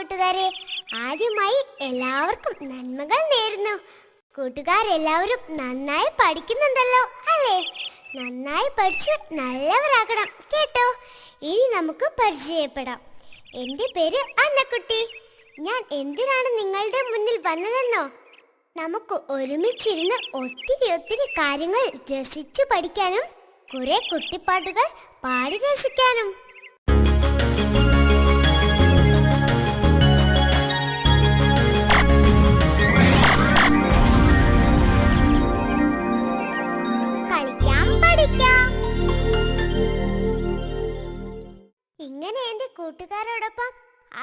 കൂട്ടുകാരെ, ആദ്യമായി എല്ലാവർക്കും നന്മകൾ നേരുന്നു. കൂട്ടുകാരെല്ലാവരും നന്നായി പഠിക്കുന്നുണ്ടല്ലോ അല്ലേ? നന്നായി പഠിച്ച് നല്ലവരാകണം കേട്ടോ. ഇനി നമുക്ക് പരിചയപ്പെടാം. എൻ്റെ പേര് അന്നക്കുട്ടി. ഞാൻ എന്തിനാണ് നിങ്ങളുടെ മുന്നിൽ വന്നതെന്നോ? നമുക്ക് ഒരുമിച്ചിരുന്ന് ഒത്തിരി കാര്യങ്ങൾ രസിച്ചു പഠിക്കാനും കുറെ കുട്ടിപ്പാട്ടുകൾ പാടി രസിക്കാനും. ഇങ്ങനെ എന്റെ കൂട്ടുകാരോടൊപ്പം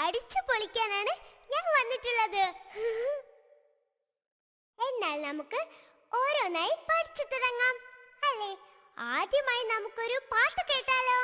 അടിച്ചു പൊളിക്കാനാണ് ഞാൻ വന്നിട്ടുള്ളത്. എന്നാൽ നമുക്ക് ഓരോന്നായി പഠിച്ചു തുടങ്ങാം അല്ലേ? ആദ്യമായി നമുക്കൊരു പാട്ട് കേട്ടാലോ?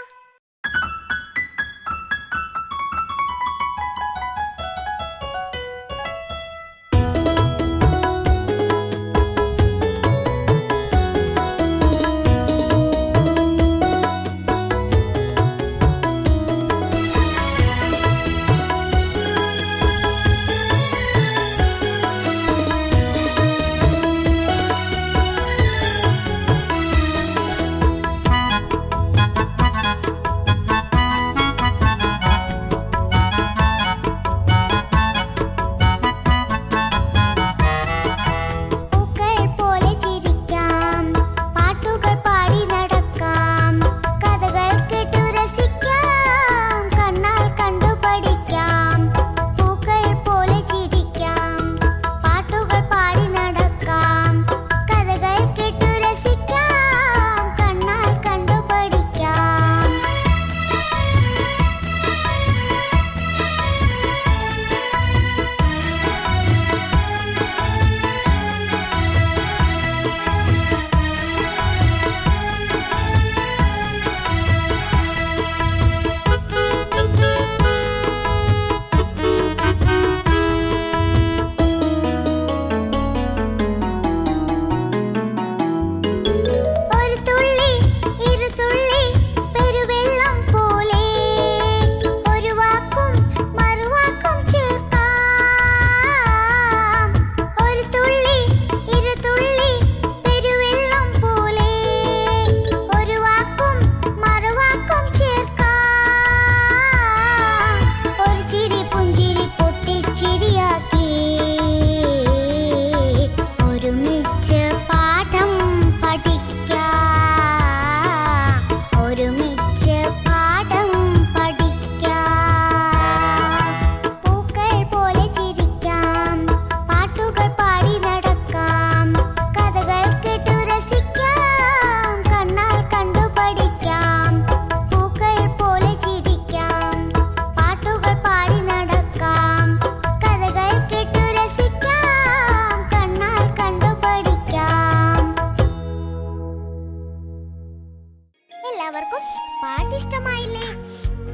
എല്ലാവർക്കും പാട്ട് ഇഷ്ടമായില്ലേ?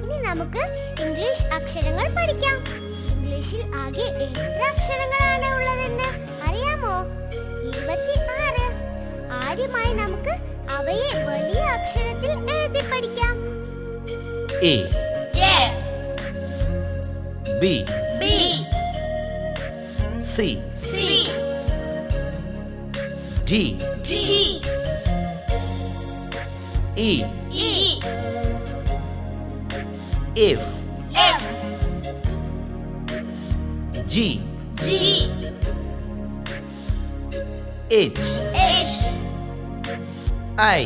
ഇനി നമുക്ക് ഇംഗ്ലീഷ് അക്ഷരങ്ങൾ പഠിക്കാം. ഇംഗ്ലീഷിൽ ആകെ എത്ര അക്ഷരങ്ങളാണ് ഉള്ളതെന്ന് അറിയാമോ? 26. ആദ്യമായി നമുക്ക് അവയെ വലിയ അക്ഷരത്തിൽ എഴുതി പഠിക്കാം. A B C D E F G H I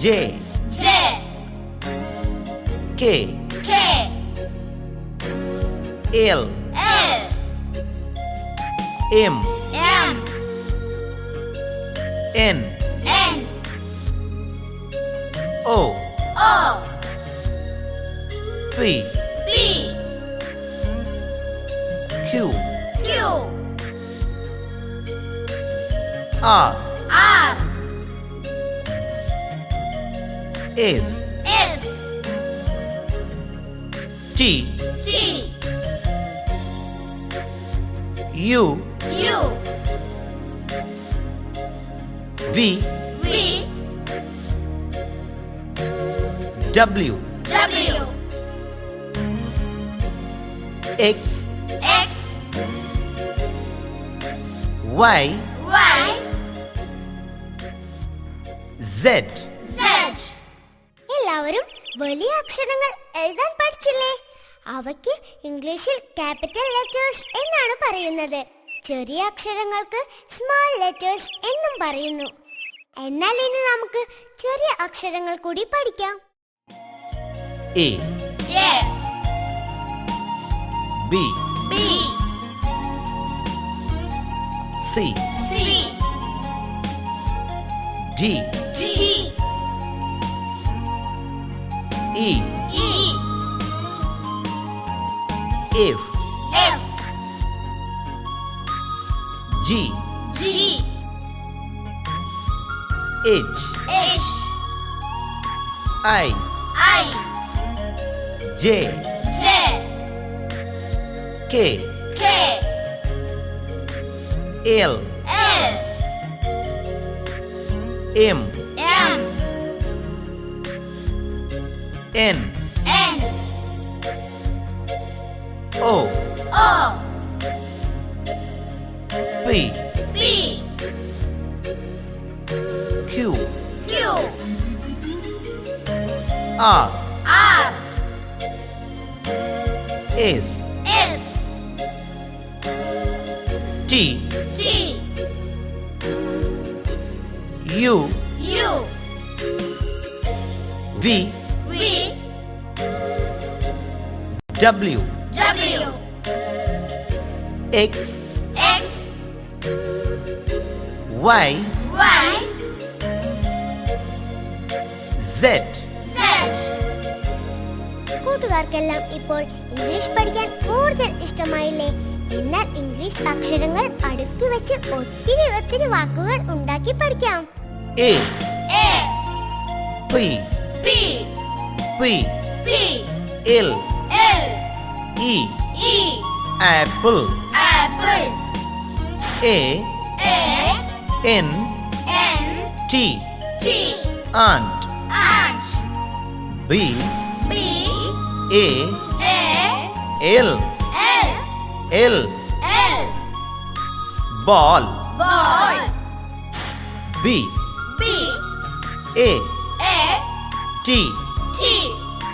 J K L M N O P Q R S T U V W X X Y Y Z Z. എല്ലാവരും വലിയ അക്ഷരങ്ങൾ എഴുതാൻ പഠിച്ചില്ലേ? അവയ്ക്ക് ഇംഗ്ലീഷിൽ ക്യാപിറ്റൽ ലെറ്റേഴ്സ് എന്നാണ് പറയുന്നത്. ചെറിയ അക്ഷരങ്ങൾക്ക് സ്മാൾ ലെറ്റേഴ്സ് എന്നും പറയുന്നു. എന്നാൽ ഇനി നമുക്ക് ചെറിയ അക്ഷരങ്ങൾ കൂടി പഠിക്കാം. A A B B C C D D E E F F G G H H I I J J K K L L M M N N O O P P Q Q R R S S T T U U V V W W X X Y Y Z Z. കൂട്ടുകാർക്കെല്ലാം ഇപ്പോൾ English പഠിക്കാൻ കൂടുതൽ ഇഷ്ടമായില്ലേ? എന്നാൽ English അക്ഷരങ്ങൾ അടുക്കി വെച്ച് ഒത്തിരി വാക്കുകൾ ഉണ്ടാക്കി പഠിക്കാം. A A P P P P L L E E Apple Apple A A N N T T Ant Ant B B A A L L L L Ball Ball B B A A T T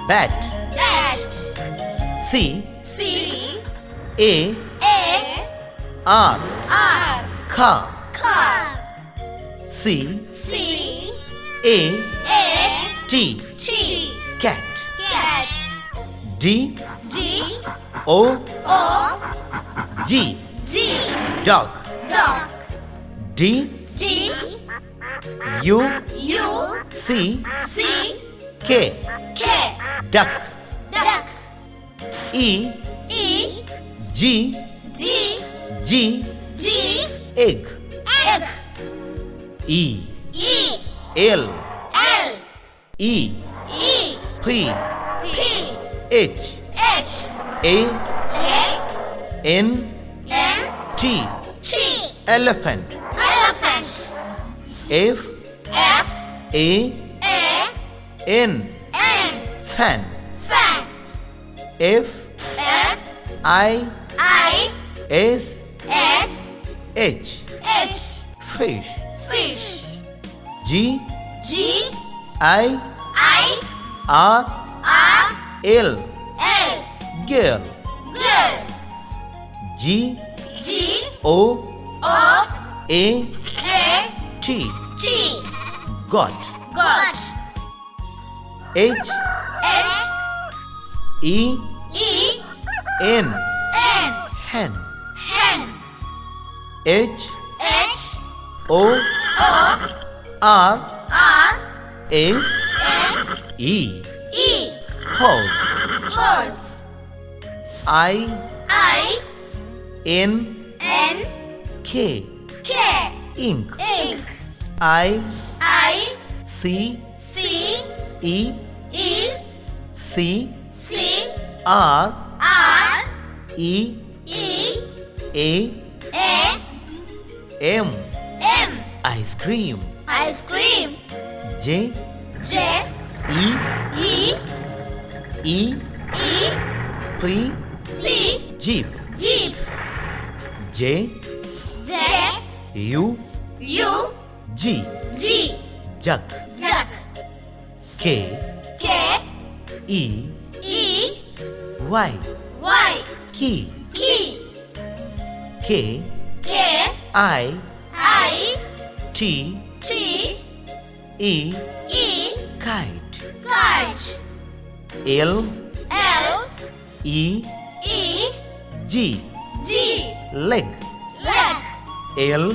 Bat Bat C C A A R R Car Car C C A A T T Cat Cat D D O O G G Dog Dog D D U U C C K K Duck Duck E E G G G G Egg Egg E E L L E E P P H H A A N N T T Elephant Elephant F F A A N N Fan Fan F F I I S S H H Fish Fish G G I I R R L L Girl Girl G G O O A A T T Got Got H H E E N N Hen Hen H H O O R R S S E E Horse Horse I I N N K K Ink Ink I I C C E E C C R R E E A A M M Ice cream Ice cream J J E E E E P P G jeep. Jeep. J, J. U, U. G, G. jug. Jug. K, K. E, E. Y, Y. key. Key. K, K. I, I. T, T. E, E. kite. Kite. L, L. E, E. G, G. leg. Leg. L,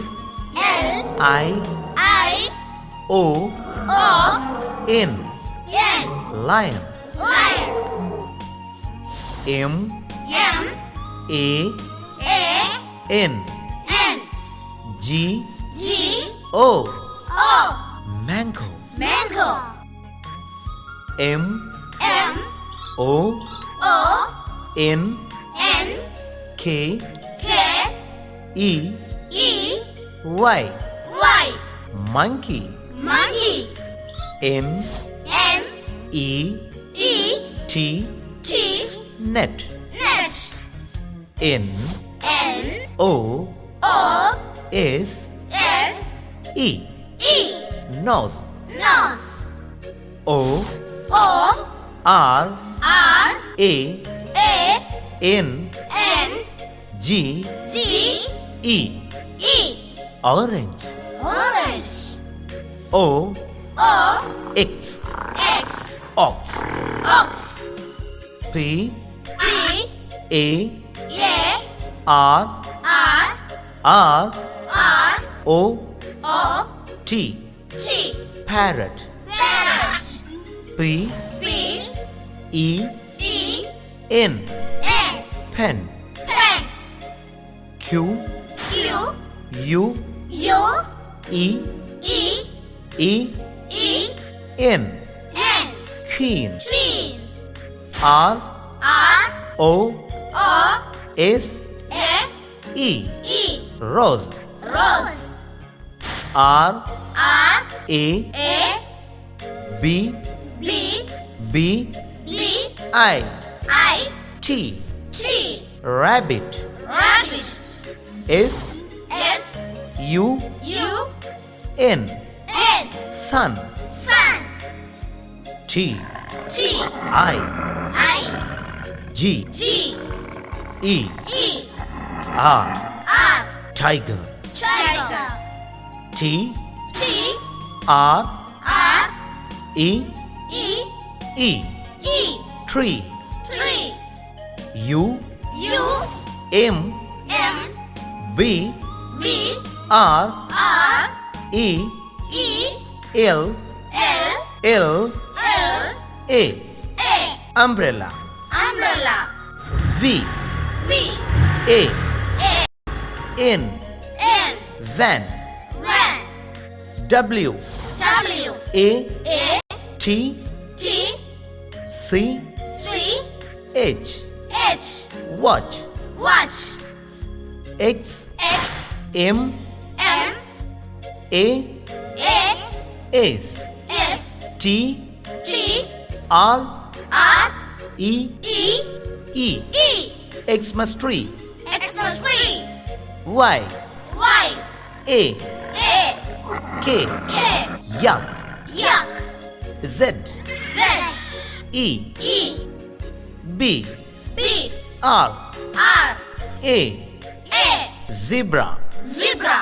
L. I, I. O, O. N, N. lion. Lion. M, M. A, A. N, N. G, G. O, O. mango. Mango. M, M. O, O. N, N. K, K. E, E. Y, Y. monkey. Monkey. N, N. E, E. T, T. net. Net. N, N. O, O. S, S. E, E. nose. Nose. O, O. R, R. A, A. N, N. G, G. E, E. orange. Orange. O, O. X, X. ox. Ox. P, P. A, A. R, R. R, R. O, O. T, T. parrot. Parrot. P, P. E, E. N, N. pen. Pen. Q, Q. U, U. E, E. E, E. N, N. queen. Queen. R, R. O, O. S, S. E, E. rose. Rose. R, R. A, A. B, B. B, B. I, I. T, T. rabbit. Rabbit. S, S. U, U. N, N. sun. Sun. T, T. I, I. G, G. E, E. R, R. tiger. Tiger. T, T. R, R. E, E. E, E. tree. Tree. U, U. M, M. B, B. R, R. E, E. L, L. L, L. A, A. umbrella. Umbrella. V, V. A, A. N, N. van. Van. W, W. A, A. T, T. C, C. H, H. watch. Watch. X, X. M, M. A, A. S, S. T, T. R, R. E, E. E, E. Xmas tree. Xmas tree. Y, Y. A, A. K, K. yak. Yuck. Z, Z. E, E. B, B. R, R. A, A. zebra. Zebra.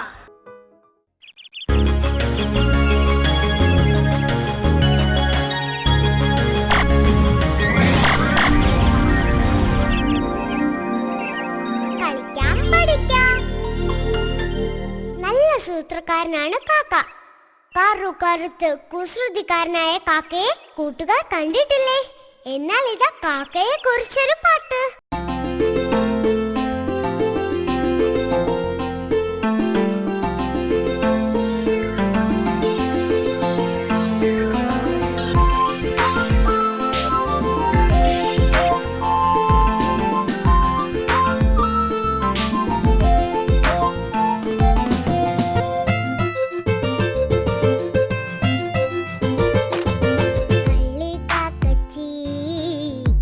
കളിക്കാം പഠിക്കാം. നല്ല സൂത്രക്കാരനാണ് കാക്ക. കറുകറുത്ത് കുസൃതിക്കാരനായ കാക്കയെ കൂട്ടുകാർ കണ്ടിട്ടില്ലേ? എന്നാൽ ഇതാ കാക്കയെ കുറിച്ചൊരു പാട്ട്.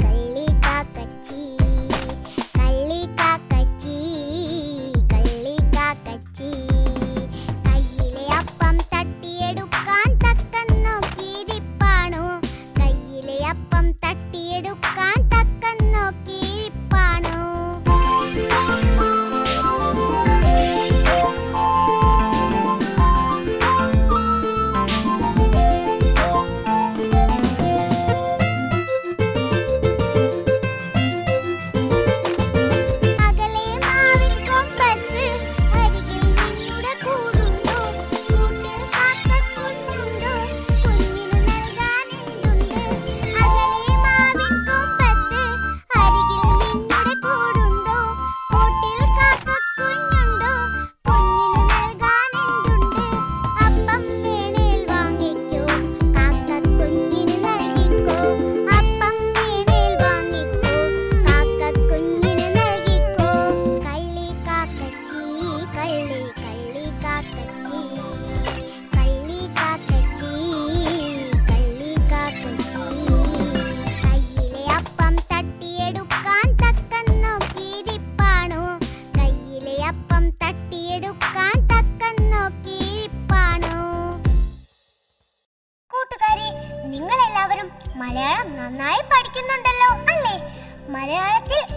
കള്ളി കാക്കച്ചി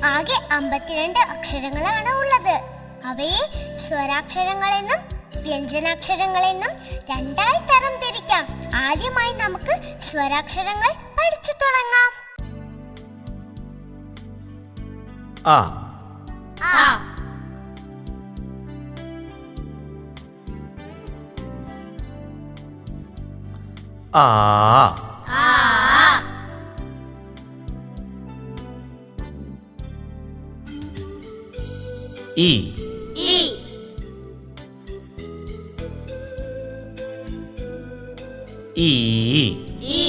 ആകെ 52 അക്ഷരങ്ങളാണ് ഉള്ളത്. അവയെ സ്വരാക്ഷരങ്ങളെന്നും വ്യഞ്ജനാക്ഷരങ്ങളെന്നും രണ്ടായി തരം തിരിക്കാം. ആദ്യമായി നമുക്ക് സ്വരാക്ഷരങ്ങൾ പഠിച്ചു തുടങ്ങാം. A, A, A, A, E, E, E, E,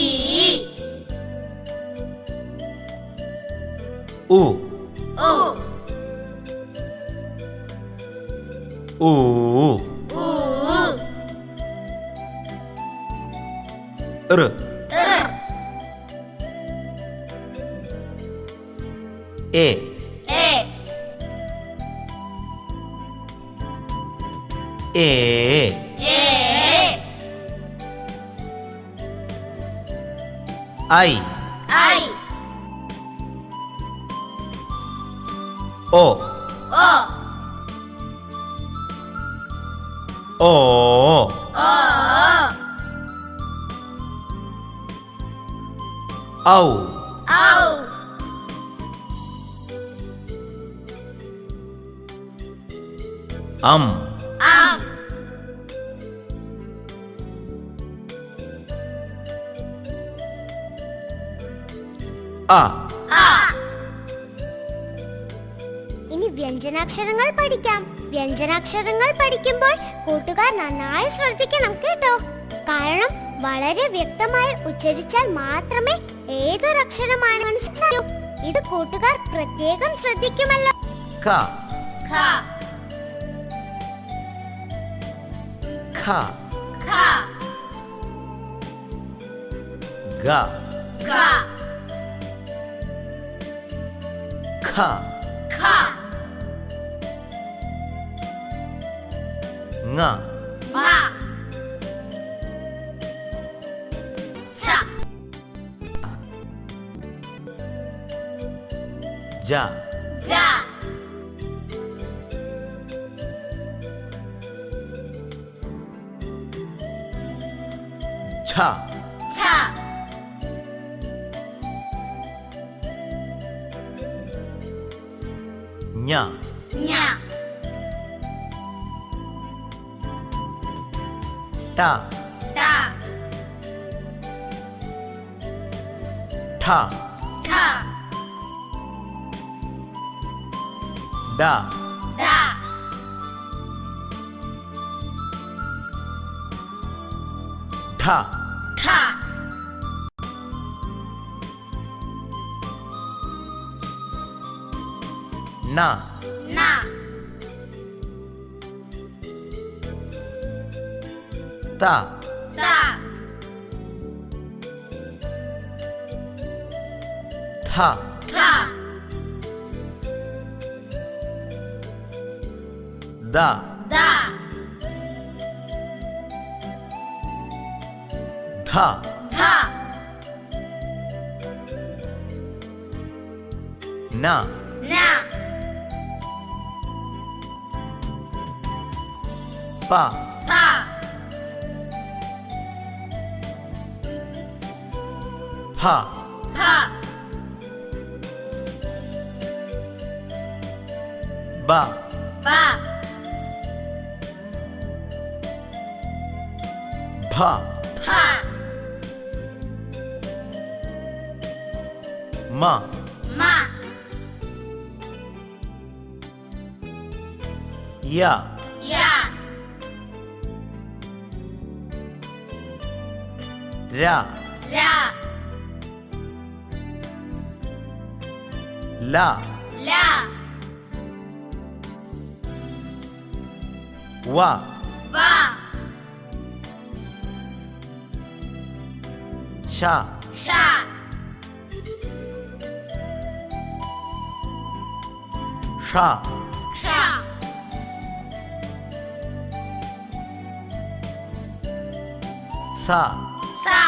U, U, U, U, R, R, E, E, E, E, I, I, O, O, O, O, Au, Au, Am, Am, A, A, ഇനി വ്യഞ്ജനാക്ഷരങ്ങൾ പഠിക്കാം. വ്യഞ്ജനാക്ഷരങ്ങൾ പഠിക്കുമ്പോൾ കൂട്ടുകാർ നന്നായി ശ്രദ്ധിക്കണം കേട്ടോ. കാരണം വളരെ വ്യക്തമായി ഉച്ചരിച്ചാൽ മാത്രമേ ഏതൊരക്ഷരമാണ് മനസ്സിലാക്കൂ. ഇത് കൂട്ടുകാർ പ്രത്യേകം ശ്രദ്ധിക്കുമല്ലോ. Ka, Ka, Ka, Ka, Ga, Ga, Ka, Ka, Nga, Nga, Cha, Ja, Ja, Cha, Cha, Nya, Nya, Ta, Ta, Tha, Ta, Da, Da, Tha, Ta, Na, Na, Ta, Ta, Tha, Ta, Da, Da, Tha, Ta, Na, Na, Pa, Pa, Pa, Pa, Ba, Ba, Pa, Pa, Ma, Ma, Ya, Ya, Ra, Ra, La, La, Wa, Va, Sha, Sha, Sha, Sha, Sa, Sa,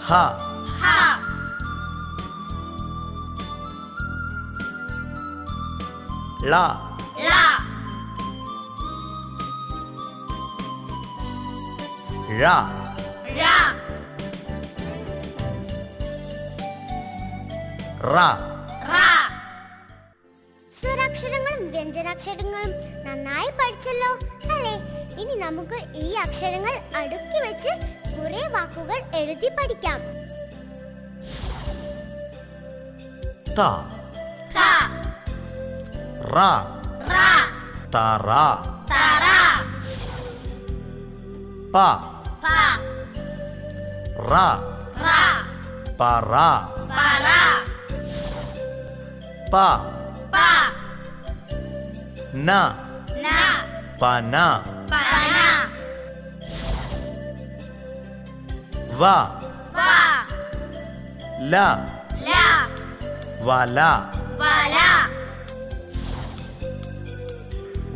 ഹ ഹ ള ല ഴ ര റ റ സ്വരാക്ഷരങ്ങളും വ്യഞ്ജനാക്ഷരങ്ങളും നന്നായി പഠിച്ചല്ലോ അല്ലേ? ഇനി നമുക്ക് ഈ അക്ഷരങ്ങൾ അടുക്കി വെച്ച് കുറെ വാക്കുകൾ എഴുതി പഠിക്കാം. ത ത റ റ തറ തറ പ പ റ റ പറ പറ പ പ ന ന പന പന വ വ ല ല വല വല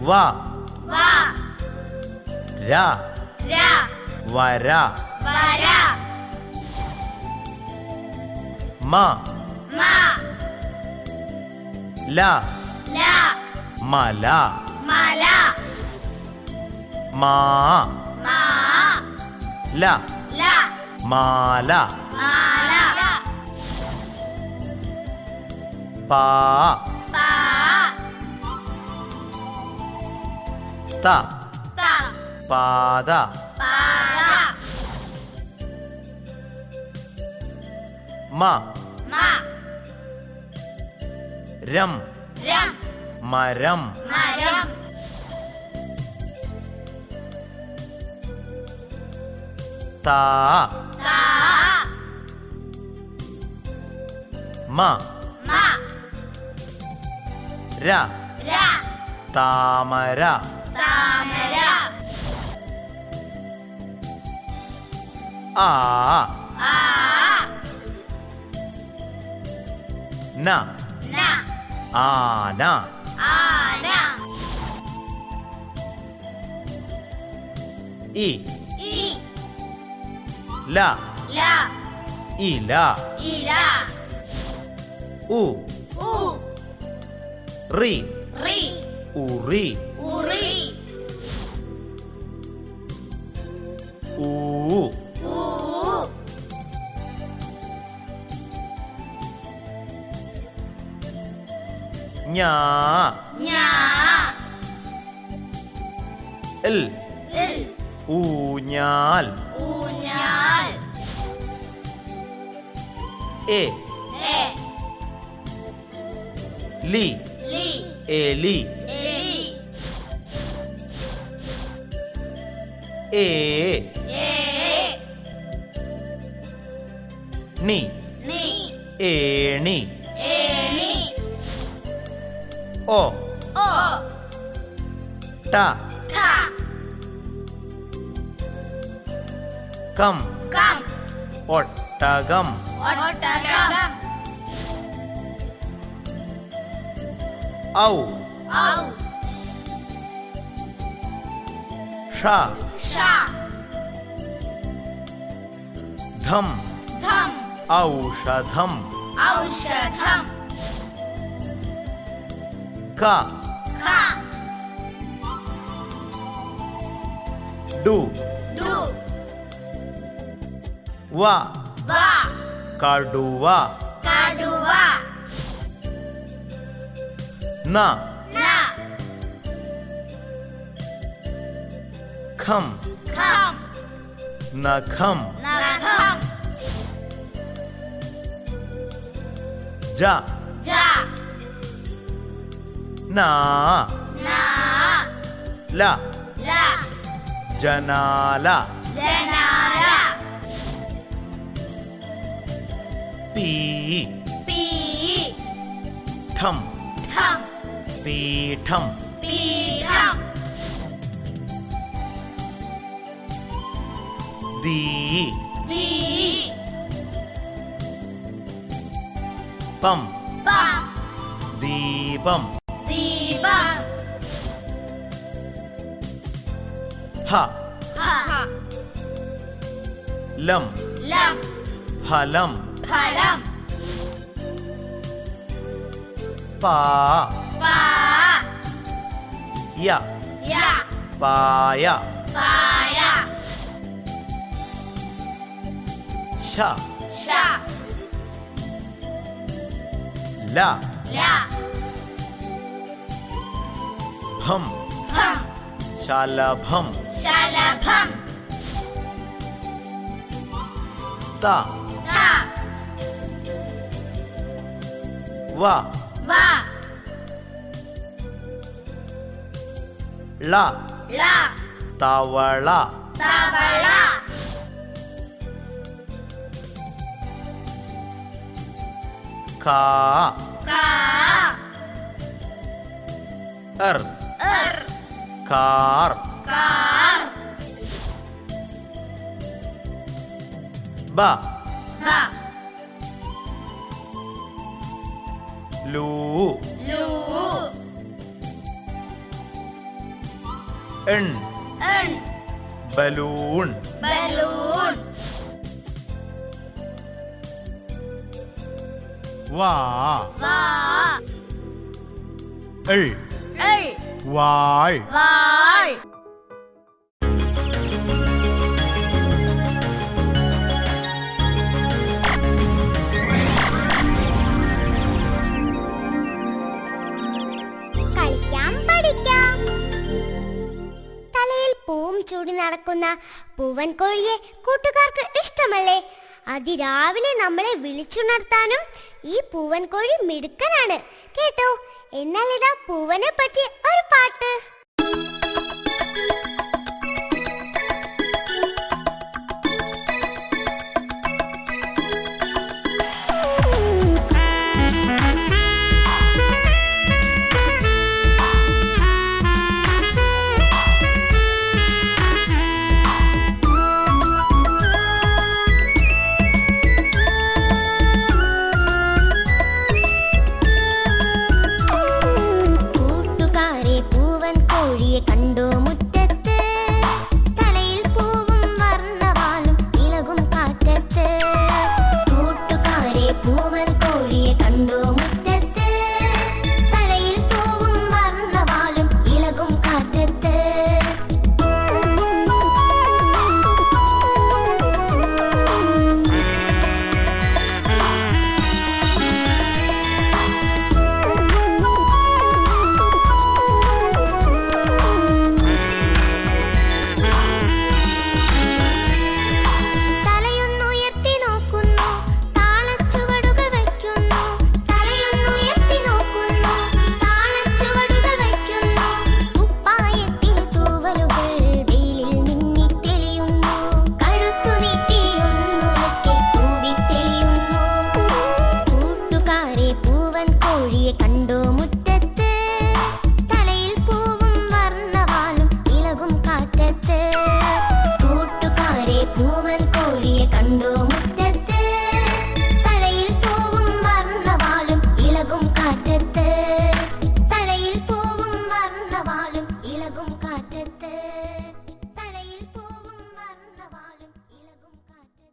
വ വ ര ര വര വര മ മ ല ല മല മല മാ മാ ല ല മാല മാല പാ പ ത ത പാത പാദ മ മ രം രം മരം മരം താ ത മ മ ര ര താമര താമര ആ ആ ന ന ആന ആന ഇ ഇ ല ല ഇല ഇല ഉ ഉ റി റി ഉറി ഉറി ഊ ഊ ഞാ ഞാ ഇൽ ഇൽ ഊഞ്ഞാൽ ഊഞ്ഞാൽ എ എ ലി ലി എലി എലി എ എ നി നി ഏണി ഏണി ഓ ഓ ട ഠ കം കം ഒട്ടകം ഒട്ടകം ഔ ഔ ഷ ഷ ധം ധം ഔഷധം ഔഷധം ക ഖ ഡു ഡു വ വ കടുവ കടുവ ന ന ഖം ഖം നഖം നഖം ജ ജ ന ന ല ല ജനാല ജനാല പീ പീ ഠം ഠം പീഠം പീഠം ദീ ദീ പം പ ദീപം ദീപം ഹ ഹ ലം ലം ഫലം ഫലം പാ പാ യ യ പായ പായ ശ ശ ല ല ഭം ഭം ശലഭം ശലഭം ത ത വ വ ള ള തവള തവള കാ കാ എർ എർ കാർ കാർ ബ ബ ലൂ ലൂ എൺ എൺ ബലൂൺ ബലൂൺ വാ വാ എൾ എൾ വാൾ വാൾ കളിക്കാം പഠിക്കാം. തലയിൽ പൂവും ചൂടി നടക്കുന്ന പൂവൻ കോഴിയെ കൂട്ടുകാർക്ക് ഇഷ്ടമല്ലേ? അതിരാവിലെ നമ്മളെ വിളിച്ചുണർത്താനും ഈ പൂവൻ കോഴി മിടുക്കനാണ് കേട്ടോ. എന്നാൽ ഇതാ പൂവനെ പറ്റി ഒരു പാട്ട്. കൂട്ടുകാരെ പൂവൻ കോഴിയെ കണ്ടോ മുറ്റത്ത്, തലയിൽ പൂവും വർണ്ണവാലും ഇളകും കാറ്റത്ത്. കൂട്ടുകാരെ പൂവൻ കോഴിയെ കണ്ടോ മുറ്റത്ത്, തലയിൽ പൂവും വർണ്ണവാലും ഇളകും കാറ്റത്ത്. തലയൊന്നുയർത്തി നോക്കുന്നു, താളച്ചുവടുകൾ വയ്ക്കുന്നു. തലയൊന്നുയർത്തി നോക്കുന്നു, താളച്ചുവടുകൾ വയ്ക്കുന്നു. കുപ്പായത്തിൽ തൂവലുകൾ വെയിലിൽ മിന്നി തെളിയുന്നു. കഴുത്തു നീട്ടിയൊന്നുറക്കെ പൂവി തെളിയുന്നു. കൂട്ടുകാരെ പൂവൻ കോഴിയെ കണ്ടോ മുറ്റത്ത്, തലയിൽ പൂവും വർണ്ണവാലും ഇളകും കാറ്റത്ത്. കൂട്ടുകാരെ പൂവൻ കോഴിയെ കണ്ടോ മുറ്റത്ത്, തലയിൽ പൂവും വർണ്ണവാലും ഇളകും കാറ്റത്ത്. തലയിൽ പൂവും വർണ്ണവാലും ഇളകും കാറ്റത്ത്. തലയിൽ പൂവും വർണ്ണവാലും ഇളകും കാറ്റത്ത്.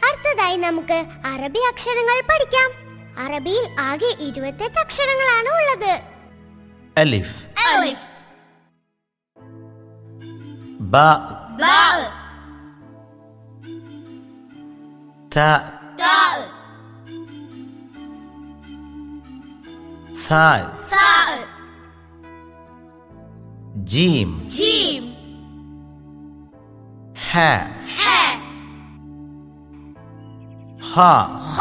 അടുത്തതായി നമുക്ക് അറബി അക്ഷരങ്ങൾ പഠിക്കാം. അറബിയിൽ ആകെ 28 അക്ഷരങ്ങളാണ് ഉള്ളത്. അലിഫ് അലിഫ് ബ ബ ത ത സാൽ സ ജീം ജീം ഹ ഹ ഖ ഖ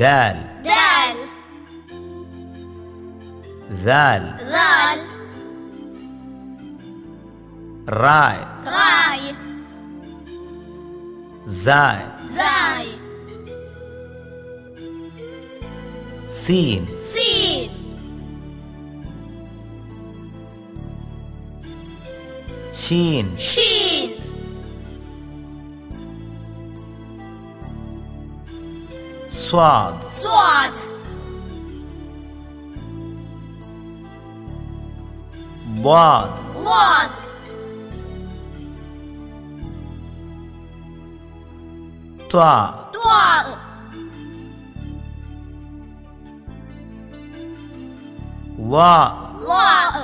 ദാൽ ദാൽ ദാൽ ദാൽ റായ് റായ് സായ് സായ് സീൻ സീൻ ഷീൻ ഷീൻ സ്വാദ് സ്വാദ് ضاد ضاد ത്വാ طاء വാ ضاء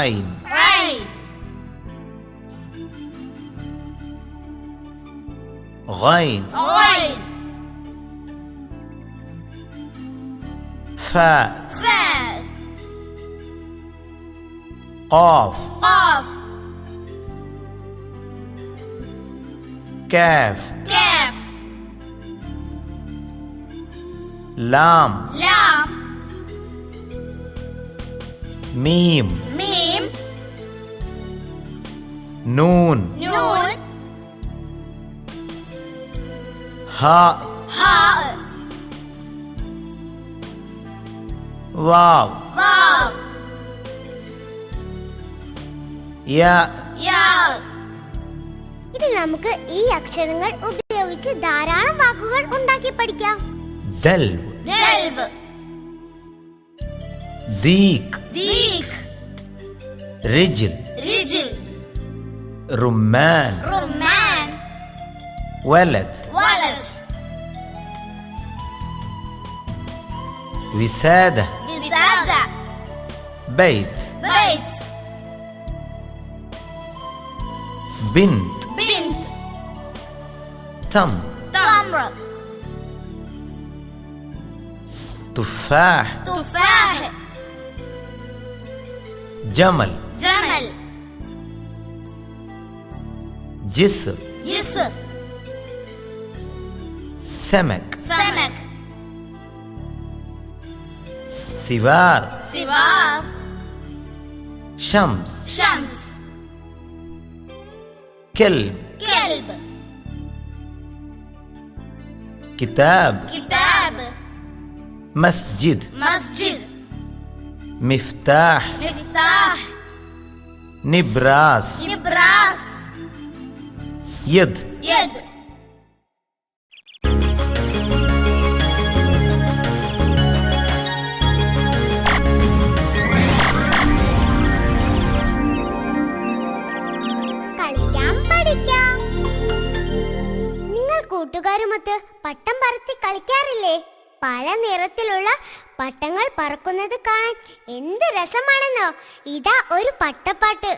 ഐൻ عين غين غين فاء فاء قاف قاف كاف كاف لام لام ميم ميم نون نون هاء هاء واو واو ياء ياء ഇത് നമുക്ക് ഈ അക്ഷരങ്ങൾ ഉപയോഗിച്ച് ധാരാളം വാക്കുകൾ ഉണ്ടാക്കി പഠിക്കാം. دلو دلب ديك ديك رجل رجل رمان رمان ولد ولد وسادة وسادة بيت بيت بنت بنت تمر تمر تفاح تفاح جمل جمل جسر جسر سمك سمك سوار سوار شمس شمس كلب كلب كتاب كتاب مسجد مسجد مفتاح مفتاح نبراس نبراس يد يد കളിക്കാം പഠിക്കാം. നിങ്ങൾ കൂട്ടുകാരുമൊത്ത് പട്ടം പറത്തി കളിക്കാറില്ലേ? പല നിറത്തിലുള്ള പട്ടങ്ങൾ പറക്കുന്നത് കാണാൻ എന്ത് രസമാണെന്നോ. ഇതാ ഒരു പട്ടപ്പാട്ട്.